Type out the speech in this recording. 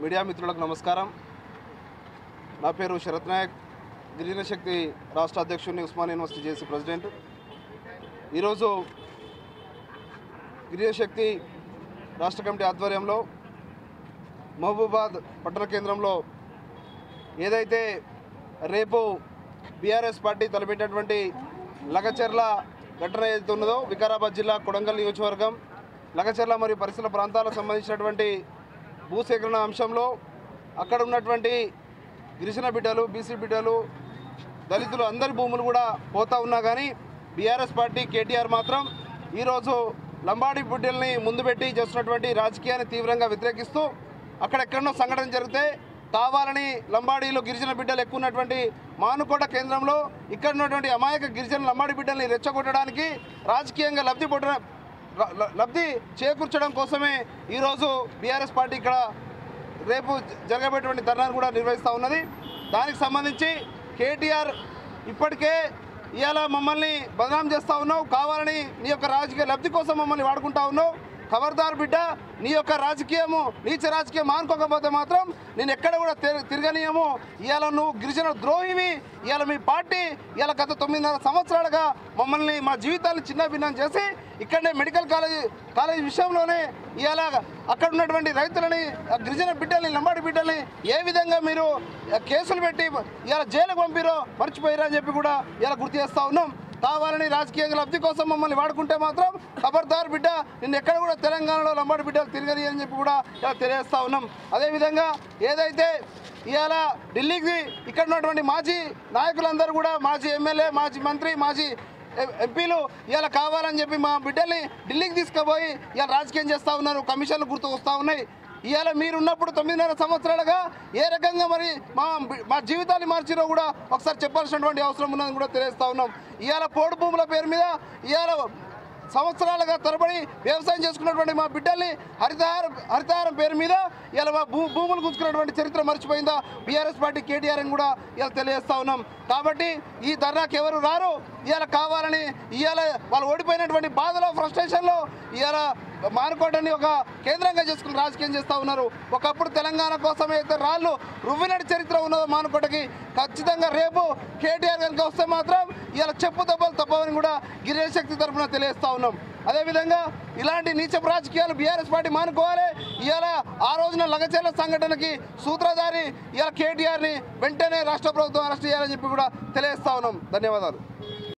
Media మిత్రులకు నమస్కారం. నా పేరు శరత్ నాయక్, గిరిజన శక్తి రాష్ట్ర అధ్యక్షుడిని, ఉస్మానియా యూనివర్సిటీ జేసీ ప్రెసిడెంట్. ఈరోజు గిరిజన శక్తి రాష్ట్ర కమిటీ ఆధ్వర్యంలో మహబూబాద్ పట్టణ కేంద్రంలో ఏదైతే రేపు బీఆర్ఎస్ పార్టీ తలపెట్టినటువంటి లగచర్ల ఘటన ఏదైతే ఉన్నదో, వికారాబాద్ జిల్లా కొడంగల్ నియోజకవర్గం లగచర్ల మరియు పరిసర ప్రాంతాలకు సంబంధించినటువంటి భూసేకరణ అంశంలో అక్కడ ఉన్నటువంటి గిరిజన బిడ్డలు, బీసీ బిడ్డలు, దళితులు అందరి భూములు కూడా పోతా ఉన్నా కానీ బీఆర్ఎస్ పార్టీ కేటీఆర్ మాత్రం ఈరోజు లంబాడి బిడ్డల్ని ముందు పెట్టి చేస్తున్నటువంటి రాజకీయాన్ని తీవ్రంగా వ్యతిరేకిస్తూ అక్కడెక్కడో సంఘటన జరిగితే కావాలని లంబాడీలో గిరిజన బిడ్డలు ఎక్కువ ఉన్నటువంటి మానుకోట కేంద్రంలో ఇక్కడ ఉన్నటువంటి అమాయక గిరిజన లంబాడి బిడ్డల్ని రెచ్చగొట్టడానికి రాజకీయంగా లబ్ధి చేకూర్చడం కోసమే ఈరోజు బీఆర్ఎస్ పార్టీ ఇక్కడ రేపు జరగబోయేటువంటి ధర్నాను కూడా నిర్వహిస్తూ ఉన్నది. దానికి సంబంధించి కేటీఆర్ ఇప్పటికే ఇవాళ మమ్మల్ని బదనాం చేస్తూ ఉన్నావు, కావాలని నీ యొక్క రాజకీయ లబ్ధి కోసం మమ్మల్ని వాడుకుంటా ఉన్నావు, ఖబర్దార్ బిడ్డ, నీ యొక్క రాజకీయము నీచ రాజకీయం మానుకోకపోతే మాత్రం నేను ఎక్కడ కూడా తిరగనీయము. ఇవాళ నువ్వు గిరిజన ద్రోహివి. ఇవాళ మీ పార్టీ ఇవాళ గత 9.5 సంవత్సరాలుగా మమ్మల్ని మా జీవితాలను చిన్న భిన్నం చేసి ఇక్కడనే మెడికల్ కాలేజ్ విషయంలోనే ఇవాళ అక్కడ ఉన్నటువంటి రైతులని, గిరిజన బిడ్డల్ని, లంబాడి బిడ్డల్ని ఏ విధంగా మీరు కేసులు పెట్టి ఇవాళ జైలుకు పంపిరో మర్చిపోయారని అని చెప్పి కూడా ఇవాళ గుర్తు చేస్తూ ఉన్నాం. కావాలని రాజకీయంగా లబ్ధి కోసం మమ్మల్ని వాడుకుంటే మాత్రం ఖబర్దార్ బిడ్డ, నిన్ను ఎక్కడ కూడా తెలంగాణలో లంబాడి బిడ్డలు తిరగని అని చెప్పి కూడా ఇలా తెలియజేస్తూ ఉన్నాం. అదేవిధంగా ఏదైతే ఇవాళ ఢిల్లీకి ఇక్కడ ఉన్నటువంటి మాజీ నాయకులందరూ కూడా, మాజీ ఎమ్మెల్యే, మాజీ మంత్రి, మాజీ ఎంపీలు ఇవాళ కావాలని చెప్పి మా బిడ్డల్ని ఢిల్లీకి తీసుకుపోయి ఇవాళ రాజకీయం చేస్తూ ఉన్నారు, కమిషన్లు గుర్తుకు వస్తూ ఉన్నాయి. ఇవాళ మీరున్నప్పుడు 9.5 సంవత్సరాలుగా ఏ రకంగా మరి మా జీవితాన్ని మార్చిరో కూడా ఒకసారి చెప్పాల్సినటువంటి అవసరం ఉన్నదని కూడా తెలియజేస్తూ ఉన్నాం. ఇవాళ పోడు భూముల పేరు మీద ఇవాళ సంవత్సరాలుగా తరబడి వ్యవసాయం చేసుకున్నటువంటి మా బిడ్డల్ని హరితహారం పేరు మీద ఇలా మా భూములు గుంజుకున్నటువంటి చరిత్ర మర్చిపోయిందా బీఆర్ఎస్ పార్టీ కేటీఆర్ అని కూడా ఇలా తెలియజేస్తూ ఉన్నాం. కాబట్టి ఈ ధర్నాకి ఎవరు రారు. ఇవాళ కావాలని ఇవాళ వాళ్ళు ఓడిపోయినటువంటి బాధలో, ఫ్రస్ట్రేషన్లో ఇవాళ మానుకోటని ఒక కేంద్రంగా చేసుకుని రాజకీయం చేస్తూ ఉన్నారు. ఒకప్పుడు తెలంగాణ కోసం అయితే రాళ్ళు రువ్వినటి చరిత్ర ఉన్నదో మానుకోటకి, ఖచ్చితంగా రేపు కేటీఆర్ కనుక వస్తే మాత్రం ఇవాళ చెప్పు దెబ్బలు తప్పవని కూడా గిరిజన శక్తి తరఫున తెలియజేస్తూ ఉన్నాం. అదేవిధంగా ఇలాంటి నీచపు రాజకీయాలు బీఆర్ఎస్ పార్టీ మానుకోవాలి. ఇవాళ ఆ రోజున లగచర్ల సంఘటనకి సూత్రధారి ఇవాళ కేటీఆర్ని వెంటనే రాష్ట్ర ప్రభుత్వం అరెస్ట్ చేయాలని చెప్పి కూడా తెలియజేస్తా ఉన్నాం. ధన్యవాదాలు.